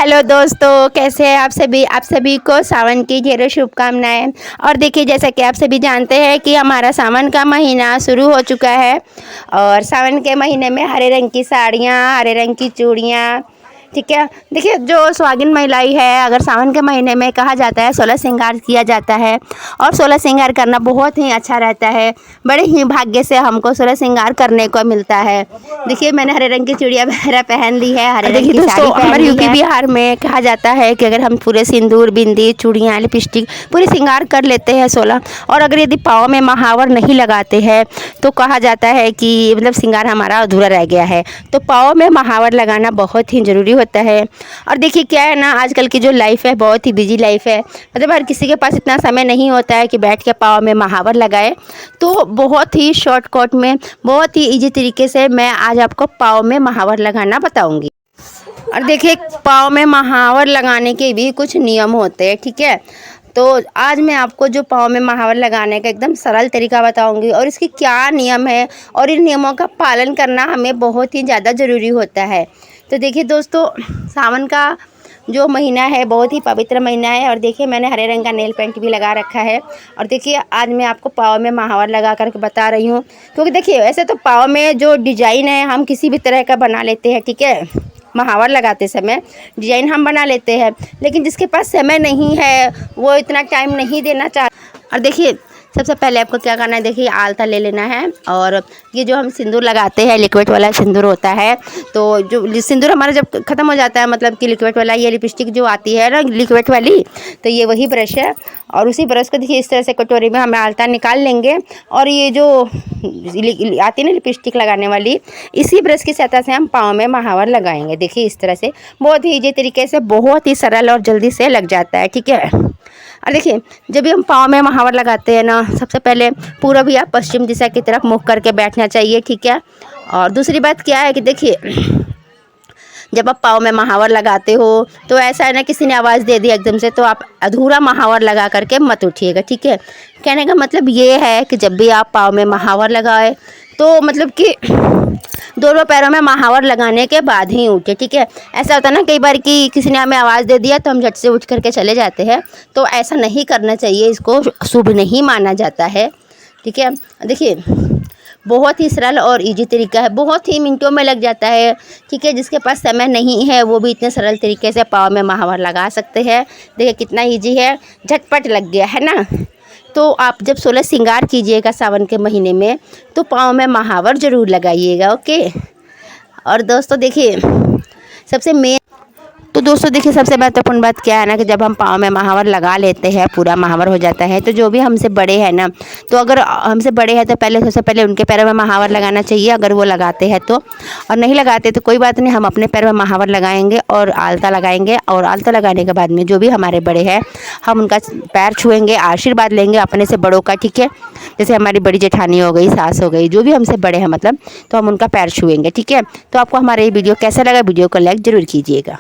Hello दोस्तों, कैसे हैं आप सभी को सावन की ढेरों शुभकामनाएं। और देखिए, जैसा कि आप सभी जानते हैं कि हमारा सावन का महीना शुरू हो चुका है। और सावन के महीने में हरे रंग की साड़ियाँ, हरे रंग की चूड़ियाँ, ठीक है। देखिए, जो सुहागिन महिलाई है, अगर सावन के महीने में कहा जाता है 16 श्रृंगार किया जाता है। और 16 श्रृंगार करना बहुत ही अच्छा रहता है। बड़े ही भाग्य से हमको 16 श्रृंगार करने को मिलता है। देखिए, मैंने हरे रंग की चूड़ियाँ वगैरह पहन ली है, हरे रंग की साड़ी पहन ली है। यूपी बिहार में कहा जाता है कि अगर हम पूरे सिंदूर, बिंदी, चूड़ियाँ, लिपस्टिक पूरे श्रृंगार कर लेते हैं 16, और अगर यदि पाँव में महावर नहीं लगाते हैं तो कहा जाता है कि मतलब श्रृंगार हमारा अधूरा रह गया है। तो पाँव में महावर लगाना बहुत ही ज़रूरी होता है। और देखिए, क्या है ना, आजकल की जो लाइफ है बहुत ही बिजी लाइफ है। मतलब हर किसी के पास इतना समय नहीं होता है कि बैठ के पाँव में महावर लगाए। तो बहुत ही शॉर्टकट में, बहुत ही इजी तरीके से मैं आज आपको पाँव में महावर लगाना बताऊंगी। और देखिए, पाँव में महावर लगाने के भी कुछ नियम होते हैं, ठीक है। तो आज मैं आपको जो पाँव में महावर लगाने का एकदम सरल तरीका बताऊंगी और इसकी क्या नियम है, और इन नियमों का पालन करना हमें बहुत ही ज़्यादा ज़रूरी होता है। तो देखिए दोस्तों, सावन का जो महीना है बहुत ही पवित्र महीना है। और देखिए, मैंने हरे रंग का नेल पेंट भी लगा रखा है। और देखिए, आज मैं आपको पाँव में महावर लगा करके बता रही हूँ, क्योंकि देखिए, वैसे तो पाँव में जो डिजाइन है हम किसी भी तरह का बना लेते हैं, ठीक है। महावर लगाते समय डिजाइन हम बना लेते हैं, लेकिन जिसके पास समय नहीं है, वो इतना टाइम नहीं देना और देखिए, सबसे पहले आपको क्या करना है, देखिए आलता ले लेना है। और ये जो हम सिंदूर लगाते हैं, लिक्विड वाला सिंदूर होता है। तो जो सिंदूर हमारा जब ख़त्म हो जाता है, मतलब कि लिक्विड वाला, ये लिपस्टिक जो आती है ना लिक्विड वाली, तो ये वही ब्रश है। और उसी ब्रश को देखिए इस तरह से कटोरी में हम आलता निकाल लेंगे। और ये जो आती है ना लिपस्टिक लगाने वाली, इसी ब्रश की सहायता से हम पाँव में महावर लगाएंगे। देखिए, इस तरह से बहुत ही ईजी तरीके से, बहुत ही सरल और जल्दी से लग जाता है, ठीक है। और देखिए, जब भी हम पाँव में महावर लगाते हैं ना, सबसे पहले पूरब या पश्चिम दिशा की तरफ मुख करके बैठना चाहिए, ठीक है। और दूसरी बात क्या है कि देखिए, जब आप पाँव में महावर लगाते हो तो ऐसा है ना, किसी ने आवाज़ दे दी एकदम से, तो आप अधूरा महावर लगा करके मत उठिएगा, ठीक है। कहने का मतलब ये है कि जब भी आप पाँव में महावर लगाए तो मतलब कि दोनों पैरों में महावर लगाने के बाद ही उठे, ठीक है। ऐसा होता है ना कई बार कि किसी ने हमें आवाज़ दे दिया तो हम झट से उठ करके चले जाते हैं, तो ऐसा नहीं करना चाहिए, इसको शुभ नहीं माना जाता है, ठीक है। देखिए, बहुत ही सरल और इजी तरीका है, बहुत ही मिनटों में लग जाता है, ठीक है। जिसके पास समय नहीं है वो भी इतने सरल तरीके से पाँव में महावर लगा सकते हैं। देखिए कितना इजी है, झटपट लग गया है ना। तो आप जब 16 श्रृंगार कीजिएगा सावन के महीने में, तो पाँव में महावर ज़रूर लगाइएगा, ओके। और दोस्तों देखिए, सबसे महत्वपूर्ण बात क्या है ना, कि जब हम पाँव में महावर लगा लेते हैं, पूरा महावर हो जाता है, तो जो भी हमसे बड़े हैं ना, तो अगर हमसे बड़े हैं तो सबसे पहले उनके पैरों में महावर लगाना चाहिए, अगर वो लगाते हैं तो। और नहीं लगाते तो कोई बात नहीं, हम अपने पैर में महावर लगाएंगे और आलता लगाएंगे। और आलता लगाने के बाद में जो भी हमारे बड़े हैं, हम उनका पैर छुएंगे, आशीर्वाद लेंगे अपने से बड़ों का, ठीक है। जैसे हमारी बड़ी जेठानी हो गई, सास हो गई, जो भी हमसे बड़े हैं मतलब, तो हम उनका पैर छुएंगे, ठीक है। तो आपको हमारा ये वीडियो कैसा लगा, वीडियो को लाइक ज़रूर कीजिएगा।